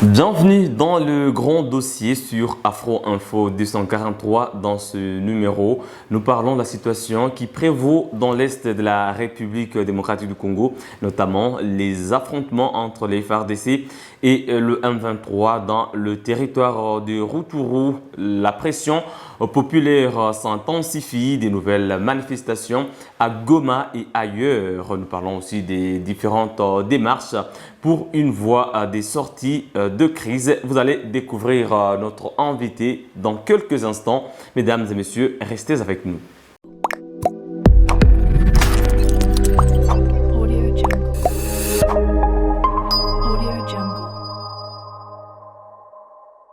Bienvenue dans le grand dossier sur Afro Info 243. Dans ce numéro, nous parlons de la situation qui prévaut dans l'est de la République démocratique du Congo, notamment les affrontements entre les FARDC et le M23 dans le territoire de Rutshuru. La pression populaire s'intensifie, des nouvelles manifestations à Goma et ailleurs. Nous parlons aussi des différentes démarches pour une voie des sorties de crise. Vous allez découvrir notre invité dans quelques instants. Mesdames et messieurs, restez avec nous.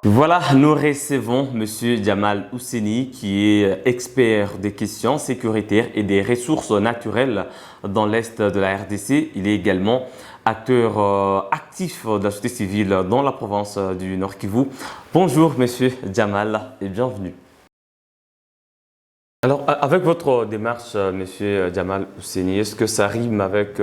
Voilà, nous recevons M. Djamal Ousseni qui est expert des questions sécuritaires et des ressources naturelles dans l'Est de la RDC. Il est également acteur actif de la société civile dans la province du Nord Kivu. Bonjour M. Djamal et bienvenue. Alors, avec votre démarche, M. Djamal Ousseni, est-ce que ça rime avec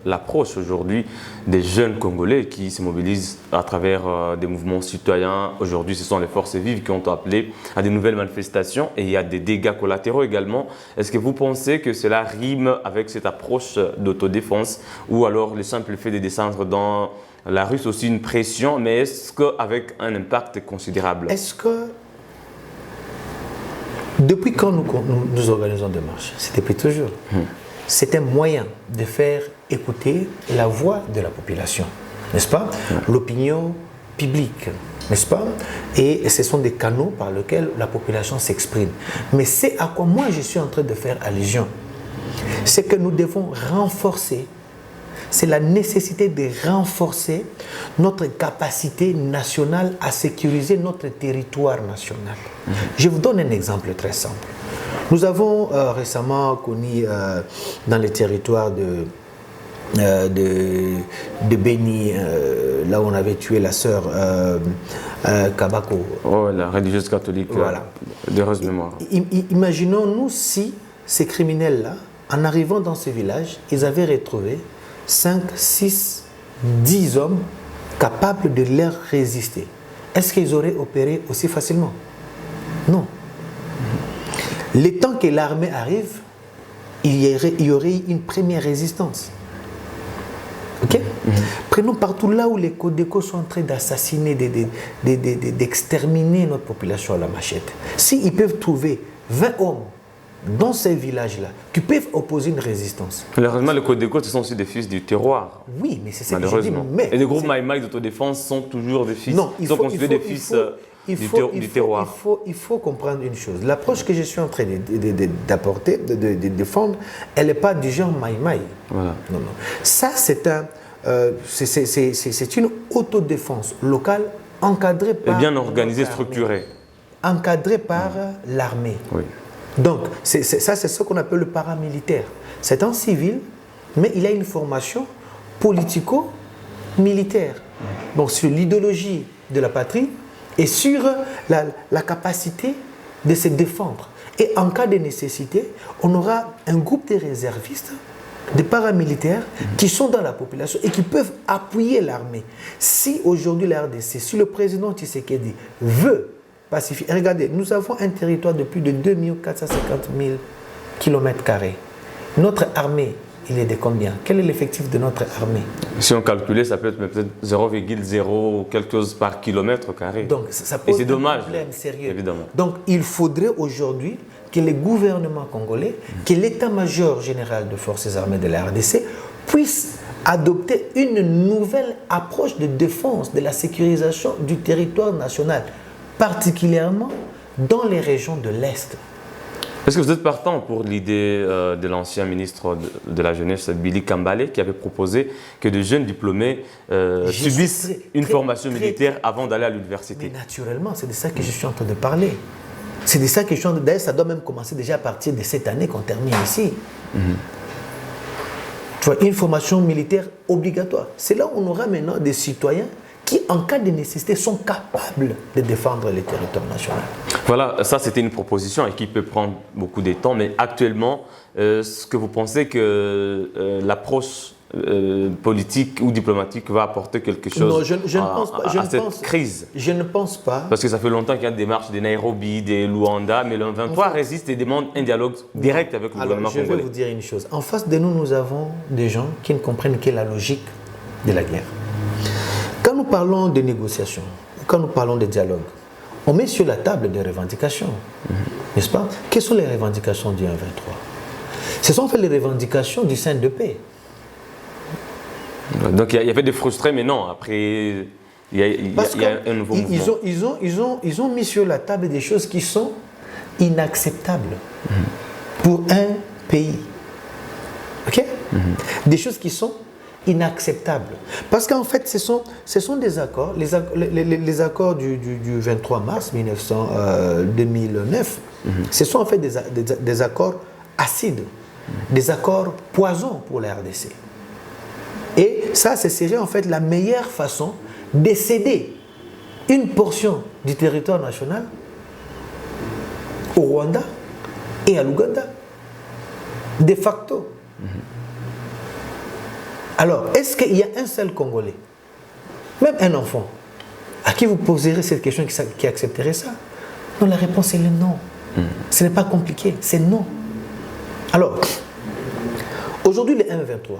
l'approche aujourd'hui des jeunes Congolais qui se mobilisent à travers des mouvements citoyens? Aujourd'hui, ce sont les forces vives qui ont appelé à des nouvelles manifestations et il y a des dégâts collatéraux également. Est-ce que vous pensez que cela rime avec cette approche d'autodéfense ou alors le simple fait de descendre dans la rue, c'est aussi une pression, mais est-ce qu'avec un impact considérable? Est-ce que depuis quand nous organisons des marches, c'est depuis toujours, c'est un moyen de faire écouter la voix de la population, n'est-ce pas? L'opinion publique, n'est-ce pas? Et ce sont des canaux par lesquels la population s'exprime. Mais c'est à quoi moi je suis en train de faire allusion. C'est que nous devons renforcer, c'est la nécessité de renforcer notre capacité nationale à sécuriser notre territoire national. Je vous donne un exemple très simple. Nous avons récemment connu dans les territoires de Béni, là où on avait tué la sœur Kabako. Oh, la religieuse catholique, voilà. D'heureuse mémoire. Imaginons-nous si ces criminels-là, en arrivant dans ce village, ils avaient retrouvé 5, 6, 10 hommes capables de leur résister. Est-ce qu'ils auraient opéré aussi facilement? Non. Le temps que l'armée arrive, il y aurait une première résistance. Ok? Prenons partout là où les Codeco sont en train d'assassiner, d'exterminer notre population à la machette. S'ils peuvent trouver 20 hommes dans ces villages-là, qui peuvent opposer une résistance. Malheureusement, les Codeco, ce sont aussi des fils du terroir. Oui, mais c'est ça que je dis. Mais et les groupes Maïmaï d'autodéfense sont toujours des fils. Non, ils sont considérés des fils du terroir. Il faut comprendre une chose. L'approche que je suis en train d'apporter, de défendre, elle n'est pas du genre Maïmaï. Voilà. Non, non. Ça, c'est une autodéfense locale encadrée par... Et bien organisée, structurée. Encadrée par l'armée. Oui. Donc, ça, c'est ce qu'on appelle le paramilitaire. C'est un civil, mais il a une formation politico-militaire. Donc, sur l'idéologie de la patrie et sur la capacité de se défendre. Et en cas de nécessité, on aura un groupe de réservistes, de paramilitaires qui sont dans la population et qui peuvent appuyer l'armée. Si aujourd'hui la RDC, si le président Tshisekedi veut pacifier. Regardez, nous avons un territoire de plus de 2 450 000 km². Notre armée, il est de combien? Quel est l'effectif de notre armée? Si on calculait, ça peut être peut-être 0,0 quelque chose par kilomètre carré. Donc, ça pose un problème sérieux. Évidemment. Donc, il faudrait aujourd'hui que le gouvernement congolais, que l'état-major général de forces armées de la RDC puisse adopter une nouvelle approche de défense, de la sécurisation du territoire national, particulièrement dans les régions de l'Est. Est-ce que vous êtes partant pour l'idée de l'ancien ministre de la Jeunesse, Billy Kambale, qui avait proposé que de jeunes diplômés subissent une formation militaire avant d'aller à l'université? Mais naturellement, c'est de ça que je suis en train de parler. C'est de ça que je suis en train de... D'ailleurs, ça doit même commencer déjà à partir de cette année qu'on termine ici. Tu vois, une formation militaire obligatoire. C'est là où on aura maintenant des citoyens qui, en cas de nécessité, sont capables de défendre le territoire national. Voilà, ça c'était une proposition et qui peut prendre beaucoup de temps, mais actuellement, est-ce que vous pensez que l'approche politique ou diplomatique va apporter quelque chose non, je ne pense pas, à cette crise? Je ne pense pas. Parce que ça fait longtemps qu'il y a des démarches de Nairobi, de Luanda, mais le 23 résiste et demande un dialogue direct avec le gouvernement congolais. Je vais vous dire une chose. En face de nous, nous avons des gens qui ne comprennent que la logique de la guerre. Quand nous parlons de négociations, quand nous parlons de dialogue, on met sur la table des revendications, n'est-ce pas? Quelles sont les revendications du 1-23? Ce sont en fait les revendications du CNDP. Donc il y avait des frustrés, mais non, après, il y a un nouveau mouvement. Ils ont mis sur la table des choses qui sont inacceptables pour un pays. Ok? Des choses qui sont inacceptables. Parce qu'en fait, ce sont des accords, les accords du 23 mars 2009, ce sont en fait des accords acides, des accords poison pour la RDC. Et ça, ce serait en fait la meilleure façon de céder une portion du territoire national au Rwanda et à l'Ouganda, de facto. Alors, est-ce qu'il y a un seul Congolais, même un enfant, à qui vous poserez cette question qui accepterait ça? Non, la réponse est le non. Ce n'est pas compliqué, c'est non. Alors, aujourd'hui, le M23,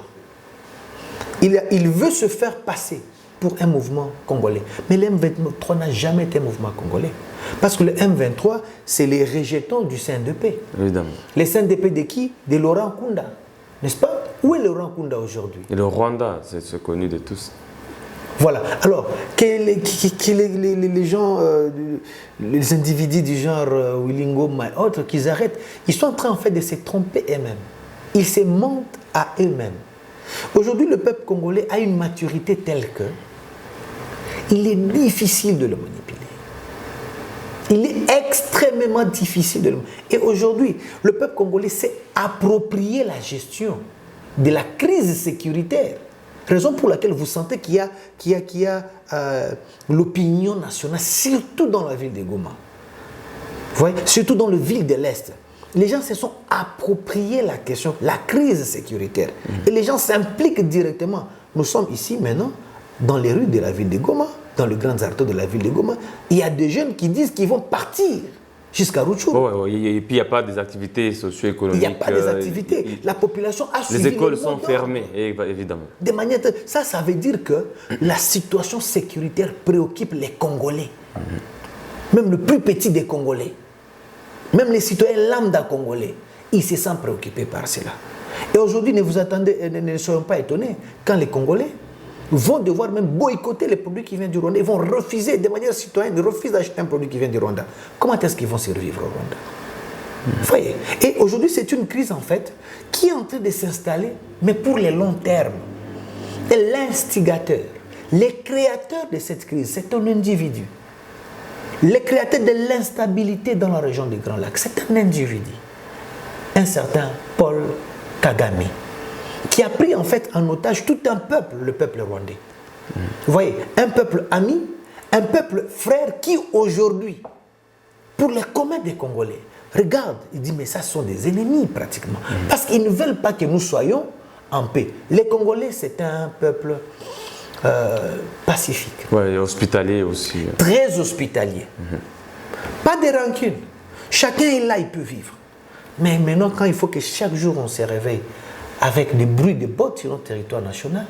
il veut se faire passer pour un mouvement congolais. Mais le M23 n'a jamais été un mouvement congolais. Parce que le M23, c'est les rejetons du CNDP. Évidemment. Les CNDP de qui? De Laurent Nkunda. N'est-ce pas? Où est Laurent Nkunda aujourd'hui? Et le Rwanda, c'est connu de tous. Voilà. Alors, que les gens, les individus du genre Willingo, et autres, qu'ils arrêtent, ils sont en train en fait de se tromper eux-mêmes. Ils se mentent à eux-mêmes. Aujourd'hui, le peuple congolais a une maturité telle que il est difficile de le manipuler. Il est extrêmement difficile de le manipuler. Et aujourd'hui, le peuple congolais s'est approprié la gestion de la crise sécuritaire. Raison pour laquelle vous sentez qu'il y a l'opinion nationale, surtout dans la ville de Goma. Vous voyez, surtout dans le ville de l'Est. Les gens se sont appropriés la question, la crise sécuritaire. Et les gens s'impliquent directement. Nous sommes ici maintenant, dans les rues de la ville de Goma, dans le grand artère de la ville de Goma. Il y a des jeunes qui disent qu'ils vont partir jusqu'à Rutshuru. Et puis il n'y a pas des activités socio-économiques. Il n'y a pas des activités. La population a suivi. Les écoles sont fermées, évidemment. De manière, ça veut dire que la situation sécuritaire préoccupe les Congolais. Même le plus petit des Congolais. Même les citoyens lambda congolais, ils se sentent préoccupés par cela. Et aujourd'hui, ne soyons pas étonnés quand les Congolais vont devoir même boycotter les produits qui viennent du Rwanda. Ils vont refuser, de manière citoyenne, ils refusent d'acheter un produit qui vient du Rwanda. Comment est-ce qu'ils vont survivre au Rwanda? Vous voyez? Et aujourd'hui, c'est une crise en fait qui est en train de s'installer, mais pour les longs termes. Et l'instigateur, les créateurs de cette crise, c'est un individu. Le créateur de l'instabilité dans la région des Grands Lacs, c'est un individu, un certain Paul Kagame, qui a pris en fait en otage tout un peuple, le peuple rwandais. Vous voyez, un peuple ami, un peuple frère qui aujourd'hui, pour les communs des Congolais, regarde, il dit mais ça sont des ennemis pratiquement, parce qu'ils ne veulent pas que nous soyons en paix. Les Congolais, c'est un peuple pacifique. Oui, hospitalier aussi. Très hospitalier. Pas de rancune. Chacun est là, il peut vivre. Mais maintenant, quand il faut que chaque jour on se réveille avec des bruits de bottes sur notre territoire national,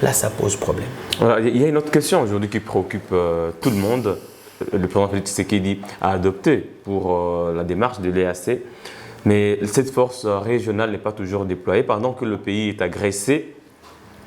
là, ça pose problème. Voilà, il y a une autre question aujourd'hui qui préoccupe tout le monde. Le président Félix Tshisekedi a adopté pour la démarche de l'EAC. Mais cette force régionale n'est pas toujours déployée. Pendant que le pays est agressé,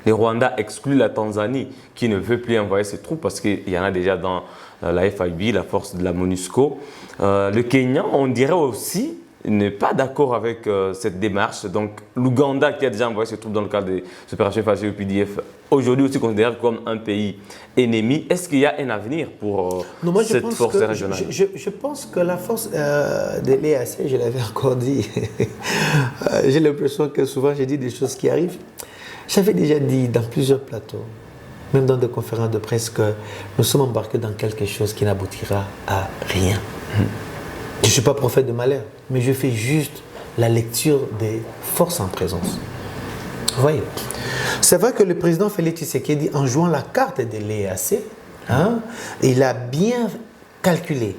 le Rwanda exclut la Tanzanie qui ne veut plus envoyer ses troupes parce qu'il y en a déjà dans la FIB, la force de la MONUSCO. Le Kenya, on dirait aussi, n'est pas d'accord avec cette démarche. Donc l'Ouganda qui a déjà envoyé ses troupes dans le cadre des opérations FAG au PDF, aujourd'hui aussi considéré comme un pays ennemi. Est-ce qu'il y a un avenir pour cette force régionale? Je pense que la force de l'EAC, je l'avais encore dit, j'ai l'impression que souvent j'ai dit des choses qui arrivent. J'avais déjà dit dans plusieurs plateaux, même dans des conférences de presse, que nous sommes embarqués dans quelque chose qui n'aboutira à rien. Je ne suis pas prophète de malheur, mais je fais juste la lecture des forces en présence. Vous voyez, c'est vrai que le président Félix Tshisekedi, en jouant la carte de l'EAC, il a bien calculé.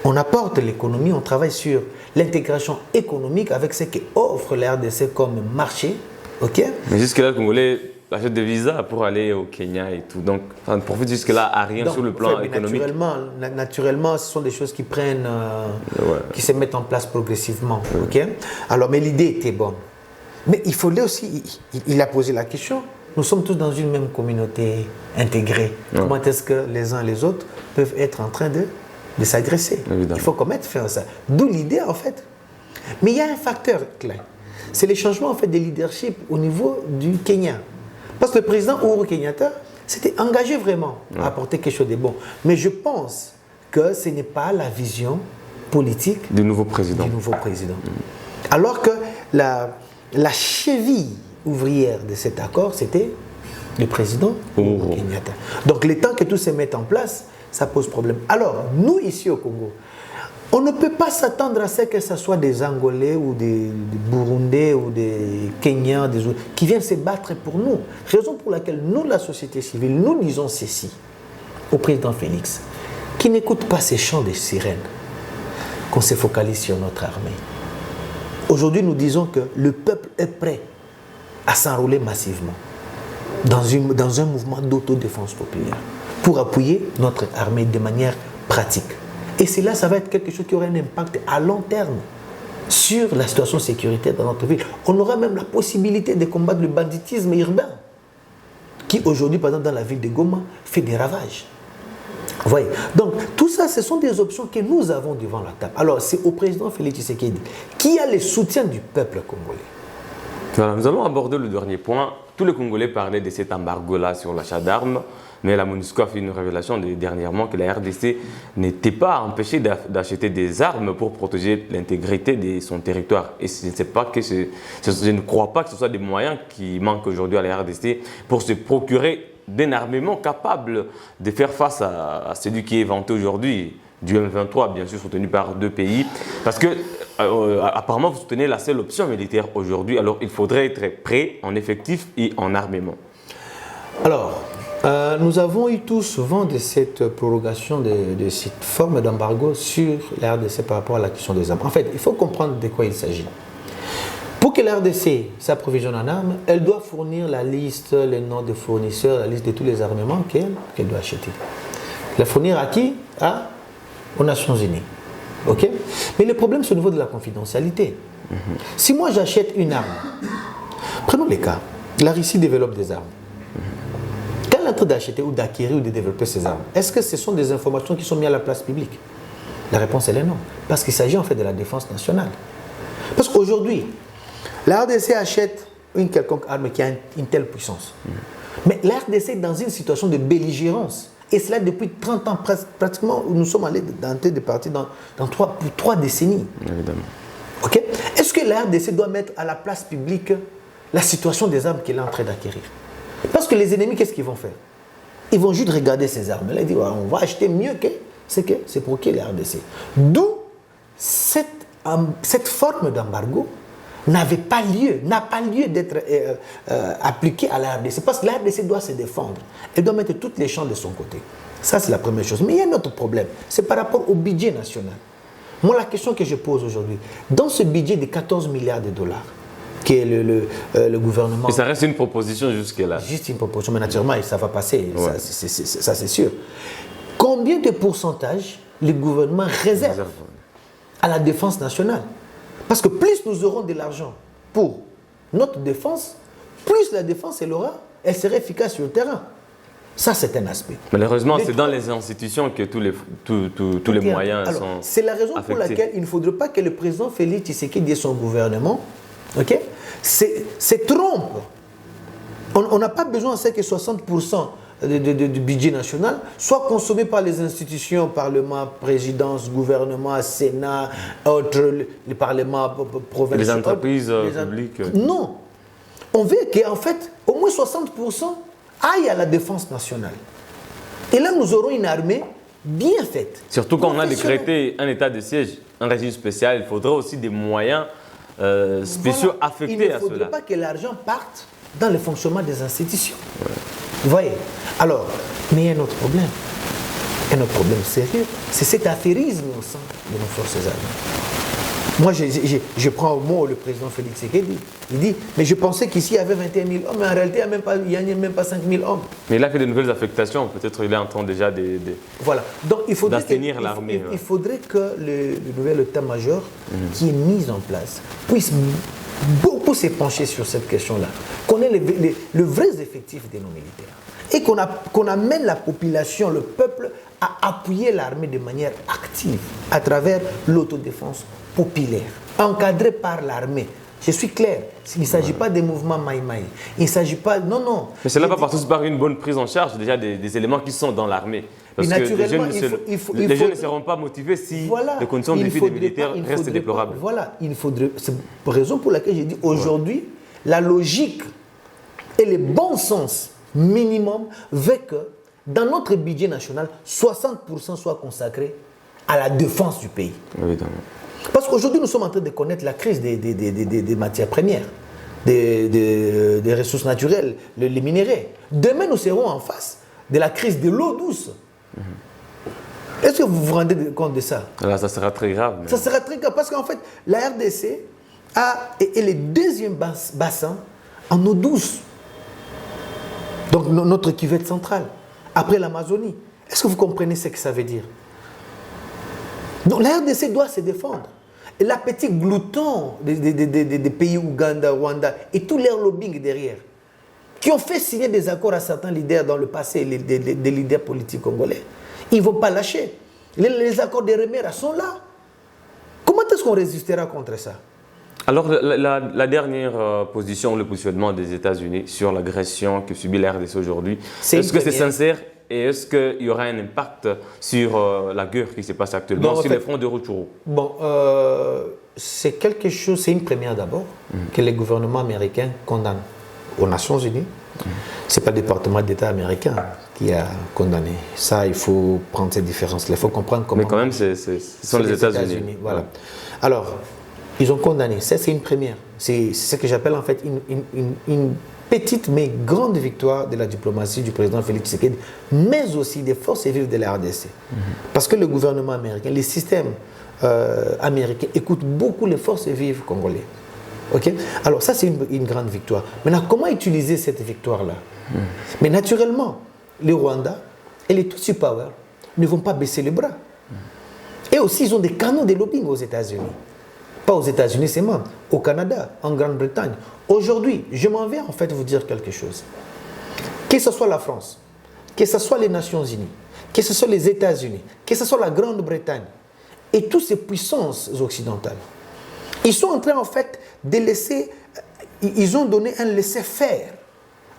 On apporte l'économie, on travaille sur l'intégration économique avec ce qu'offre la RDC comme marché. Okay? Mais jusque-là, le Congolais achète des visas pour aller au Kenya et tout. Donc, on ne profite jusque-là à rien sur le plan économique. Naturellement, ce sont des choses qui prennent, qui se mettent en place progressivement. Okay? Alors, mais l'idée était bonne. Mais il fallait aussi, il a posé la question, nous sommes tous dans une même communauté intégrée. Comment est-ce que les uns et les autres peuvent être en train de s'agresser? Il faut qu'on mette fin à ça. D'où l'idée, en fait. Mais il y a un facteur clé. C'est les changements, en fait, de leadership au niveau du Kenya. Parce que le président Uhuru Kenyatta s'était engagé vraiment à apporter quelque chose de bon. Mais je pense que ce n'est pas la vision politique du nouveau président. Alors que la cheville ouvrière de cet accord, c'était le président Uhuru Kenyatta. Donc, le temps que tout se mette en place, ça pose problème. Alors, nous, ici au Congo, on ne peut pas s'attendre à ce que ce soit des Angolais ou des Burundais ou des Kenyans qui viennent se battre pour nous. Raison pour laquelle nous, la société civile, nous disons ceci au président Félix, qui n'écoute pas ces chants de sirènes, qu'on se focalise sur notre armée. Aujourd'hui, nous disons que le peuple est prêt à s'enrôler massivement dans un mouvement d'autodéfense populaire pour appuyer notre armée de manière pratique. Et cela, ça va être quelque chose qui aura un impact à long terme sur la situation sécuritaire dans notre ville. On aura même la possibilité de combattre le banditisme urbain qui aujourd'hui, par exemple, dans la ville de Goma, fait des ravages. Vous voyez? Donc, tout ça, ce sont des options que nous avons devant la table. Alors, c'est au président Félix Tshisekedi qui a le soutien du peuple congolais. Voilà, nous allons aborder le dernier point. Tous les Congolais parlaient de cet embargo-là sur l'achat d'armes, mais la MONUSCO a fait une révélation dernièrement que la RDC n'était pas empêchée d'acheter des armes pour protéger l'intégrité de son territoire. Et je ne crois pas que ce soit des moyens qui manquent aujourd'hui à la RDC pour se procurer d'un armement capable de faire face à celui qui est vanté aujourd'hui, du M23, bien sûr soutenu par 2 pays. Parce que apparemment, vous soutenez la seule option militaire aujourd'hui, alors il faudrait être prêt en effectif et en armement. Alors, nous avons eu tous vent de cette prorogation de cette forme d'embargo sur la RDC par rapport à la question des armes. En fait, il faut comprendre de quoi il s'agit. Pour que la RDC s'approvisionne en armes, elle doit fournir la liste, les noms des fournisseurs, la liste de tous les armements qu'elle doit acheter. La fournir à qui? Aux Nations Unies. Ok? Mais le problème, c'est au niveau de la confidentialité. Si moi j'achète une arme, prenons les cas, la Russie développe des armes. Quand elle est en train d'acheter ou d'acquérir ou de développer ces armes, est-ce que ce sont des informations qui sont mises à la place publique? La réponse elle est non. Parce qu'il s'agit en fait de la défense nationale. Parce qu'aujourd'hui, la RDC achète une quelconque arme qui a une telle puissance. Mais la RDC est dans une situation de belligérance. Et cela depuis 30 ans, pratiquement, nous sommes allés de partir dans 3 décennies. Évidemment. Okay? Est-ce que la RDC doit mettre à la place publique la situation des armes qu'elle est en train d'acquérir? Parce que les ennemis, qu'est-ce qu'ils vont faire? Ils vont juste regarder ces armes-là et dire on va acheter mieux que c'est pour qui la RDC. D'où cette forme d'embargo n'a pas lieu d'être appliquée à la RDC. Parce que la RDC doit se défendre. Elle doit mettre toutes les chances de son côté. Ça, c'est la première chose. Mais il y a un autre problème. C'est par rapport au budget national. Moi, la question que je pose aujourd'hui, dans ce budget de 14 milliards de dollars, qui est le gouvernement... Et ça reste une proposition jusque-là. Juste une proposition, mais naturellement, ça va passer. Ouais. Ça, c'est sûr. Combien de pourcentage le gouvernement réserve à la défense nationale? Parce que plus nous aurons de l'argent pour notre défense, plus la défense, elle serait efficace sur le terrain. Ça, c'est un aspect. Malheureusement, c'est dans les institutions que tous les moyens sont affectés. C'est la raison pour laquelle il ne faudrait pas que le président Félix Tshisekedi et son gouvernement se trompent. On n'a pas besoin de que 60% du budget national soit consommé par les institutions, Parlement, présidence, gouvernement, Sénat, autres, les parlements provinciaux. Les entreprises publiques. Non. On veut qu'en fait, au moins 60% aille à la défense nationale. Et là, nous aurons une armée bien faite. Surtout quand on a décrété un état de siège, un régime spécial, il faudrait aussi des moyens spéciaux affectés à cela. Il ne faudrait pas que l'argent parte dans le fonctionnement des institutions. Ouais. Vous voyez? Alors, mais il y a un autre problème. Un autre problème sérieux, c'est cet affairisme au sein de nos forces armées. Moi, je prends au mot le président Félix Tshisekedi. Il dit, mais je pensais qu'ici il y avait 21 000 hommes, mais en réalité, il n'y a même pas 5 000 hommes. Mais il a fait de nouvelles affectations, peut-être il est en train déjà voilà. Donc, d'assainir l'armée. Il faudrait que le nouvel état-major qui est mis en place puisse beaucoup s'épancher sur cette question-là, qu'on ait le vrai effectif de nos militaires et qu'on amène la population, le peuple, à appuyer l'armée de manière active à travers l'autodéfense populaire, encadrée par l'armée. Je suis clair, il ne s'agit pas des mouvements maïmaï, il ne s'agit pas... Non. Mais cela va passer par une bonne prise en charge déjà des éléments qui sont dans l'armée. Parce que les jeunes ne seront pas motivés si les conditions de vie des militaires restent déplorables. Voilà, c'est la raison pour laquelle j'ai dit aujourd'hui, la logique et le bon sens minimum veut que dans notre budget national, 60% soit consacré à la défense du pays. Évidemment. Parce qu'aujourd'hui, nous sommes en train de connaître la crise des matières premières, des ressources naturelles, les minéraux. Demain, nous serons en face de la crise de l'eau douce. Est-ce que vous vous rendez compte de ça? Alors, ça sera très grave. Ça sera très grave parce qu'en fait, la RDC est le deuxième bassin en eau douce. Donc, notre cuvette centrale, après l'Amazonie. Est-ce que vous comprenez ce que ça veut dire? Donc, la RDC doit se défendre. Et l'appétit glouton des pays Ouganda, Rwanda et tous leurs lobbying derrière, qui ont fait signer des accords à certains leaders dans le passé, des leaders politiques congolais, ils ne vont pas lâcher. Les accords de Remera sont là. Comment est-ce qu'on résistera contre ça? Alors, la dernière position, le positionnement des États-Unis sur l'agression que subit la RDC aujourd'hui, est-ce que c'est sincère et est-ce qu'il y aura un impact sur la guerre qui se passe actuellement sur les fronts de Rutshuru? Bon, c'est quelque chose, c'est une première d'abord, que le gouvernement américain condamne aux Nations Unies. Ce n'est pas le département d'État américain qui a condamné. Ça, il faut prendre ces différences-là. Il faut comprendre comment... Mais quand même, ce sont les États-Unis. Voilà. Ouais. Alors, ils ont condamné. Ça, c'est une première. C'est ce que j'appelle en fait une petite mais grande victoire de la diplomatie du président Félix Tshisekedi, mais aussi des forces vives de la RDC. Parce que le gouvernement américain, les systèmes américains écoutent beaucoup les forces vives congolaises. Okay? Alors ça, c'est une grande victoire. Maintenant, comment utiliser cette victoire-là? Mais naturellement, les Rwandais et les Tutsi Power ne vont pas baisser les bras. Et aussi, ils ont des canaux de lobbying aux États-Unis. Pas aux États-Unis seulement, au Canada, en Grande-Bretagne. Aujourd'hui, je m'en vais en fait vous dire quelque chose. Que ce soit la France, que ce soit les Nations Unies, que ce soit les États-Unis, que ce soit la Grande-Bretagne et toutes ces puissances occidentales, ils sont en train en fait de laisser, ils ont donné un laisser-faire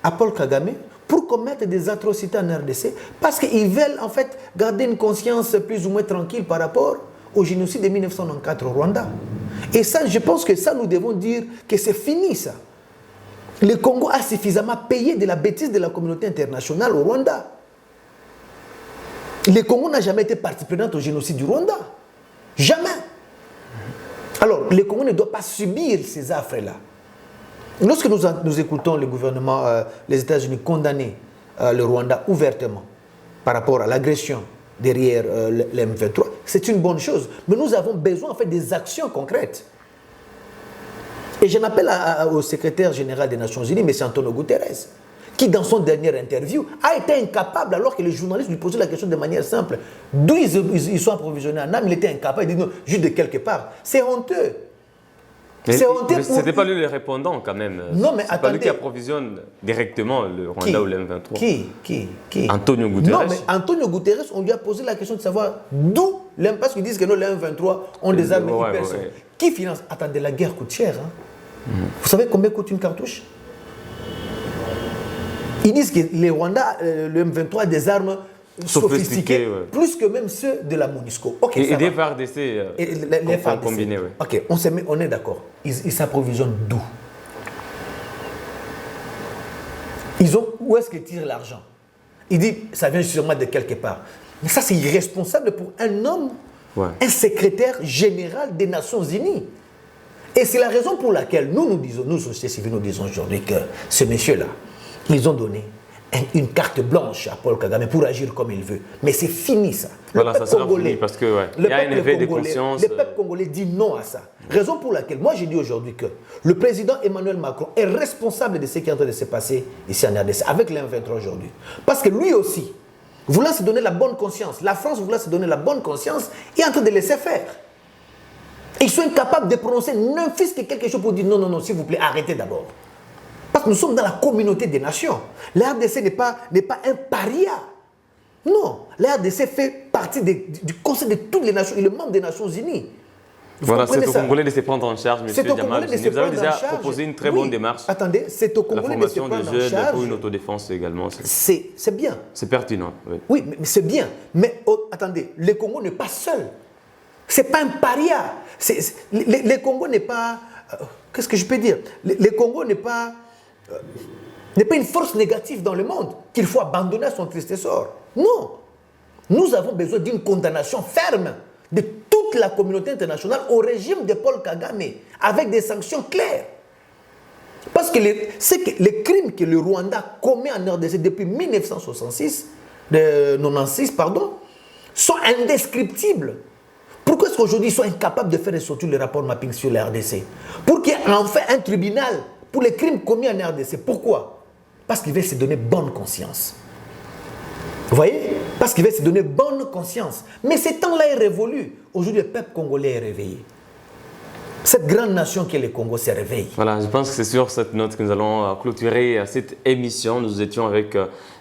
à Paul Kagame pour commettre des atrocités en RDC parce qu'ils veulent en fait garder une conscience plus ou moins tranquille par rapport au génocide de 1994 au Rwanda. Et ça, je pense que ça, nous devons dire que c'est fini ça. Le Congo a suffisamment payé de la bêtise de la communauté internationale au Rwanda. Le Congo n'a jamais été partie prenante au génocide du Rwanda. Jamais. Alors, le Congo ne doit pas subir ces affres-là. Lorsque nous écoutons le gouvernement, les États-Unis condamner le Rwanda ouvertement par rapport à l'agression derrière les M23, c'est une bonne chose. Mais nous avons besoin en fait des actions concrètes. Et j'en appelle au secrétaire général des Nations Unies, M. Antonio Guterres, qui dans son dernière interview a été incapable, alors que les journalistes lui posaient la question de manière simple, d'où ils sont approvisionnés en âme, il était incapable, il dit non, juste de quelque part. C'est honteux. Mais ce n'était pas lui le répondant quand même. Non, mais c'est pas lui qui approvisionne directement le Rwanda ou le M23. Qui Antonio Guterres. Non, mais Antonio Guterres, on lui a posé la question de savoir d'où parce qu'ils disent que non, les M23 ont des armes hyper. Qui finance? Attendez, la guerre coûte cher. Hein? Vous savez combien coûte une cartouche? Ils disent que les Rwandais, le M23 a des armes sophistiqués, plus que même ceux de la MONUSCO. Okay, et des FARDC les FARDC combinés. Ouais. Ok, on est d'accord. Ils s'approvisionnent d'où? Où est-ce qu'ils tirent l'argent? Il dit, ça vient sûrement de quelque part. Mais ça, c'est irresponsable pour un homme, un secrétaire général des Nations Unies. Et c'est la raison pour laquelle nous disons, nous, société civile, nous disons aujourd'hui que ce monsieur-là, ils ont donné une carte blanche à Paul Kagame pour agir comme il veut. Mais c'est fini ça. Voilà, ça sera fini parce qu'il y a un éveil de conscience. Le peuple congolais dit non à ça. Raison pour laquelle, moi j'ai dit aujourd'hui que le président Emmanuel Macron est responsable de ce qui est en train de se passer ici en RDC, avec l'M23 aujourd'hui. Parce que lui aussi, voulant se donner la bonne conscience, la France voulant se donner la bonne conscience, est en train de laisser faire. Ils sont incapables de prononcer n'importe que quelque chose pour dire non, non, non, s'il vous plaît, arrêtez d'abord. Parce que nous sommes dans la communauté des nations. La RDC n'est pas un paria. Non, la RDC fait partie du Conseil de toutes les nations, il est membre des Nations Unies. Voilà, c'est au Congolais de se prendre en charge, M. Jamal. Vous avez déjà proposé une très bonne démarche. Attendez, c'est au Congolais de se prendre en charge. La formation de jeunes pour une autodéfense également. C'est bien. C'est pertinent. Oui, oui mais c'est bien. Mais attendez, le Congo n'est pas seul. Ce n'est pas un paria. Le Congo n'est pas... Qu'est-ce que je peux dire? Le Congo n'est pas une force négative dans le monde qu'il faut abandonner à son triste sort. Non. Nous avons besoin d'une condamnation ferme de toute la communauté internationale au régime de Paul Kagame, avec des sanctions claires. Parce que les crimes que le Rwanda commet en RDC depuis 1996, sont indescriptibles. Pourquoi est-ce qu'aujourd'hui ils sont incapables de faire ressortir le rapport mapping sur la RDC? Pour qu'il y ait enfin un tribunal pour les crimes commis en RDC. Pourquoi? Parce qu'ils veulent se donner bonne conscience. Vous voyez? Parce qu'ils veulent se donner bonne conscience. Mais ce temps-là est révolu. Aujourd'hui, le peuple congolais est réveillé. Cette grande nation qui est le Congo se réveille. Voilà, je pense que c'est sur cette note que nous allons clôturer cette émission. Nous étions avec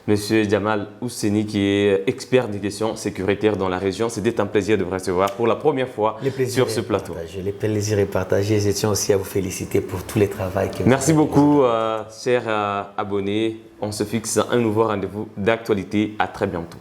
M. Jamal Ousseni, qui est expert des questions sécuritaires dans la région. C'était un plaisir de vous recevoir pour la première fois sur ce plateau. Le plaisir est partagé. Je tiens aussi à vous féliciter pour tout le travail que vous Merci beaucoup, chers abonnés. On se fixe un nouveau rendez-vous d'actualité. À très bientôt.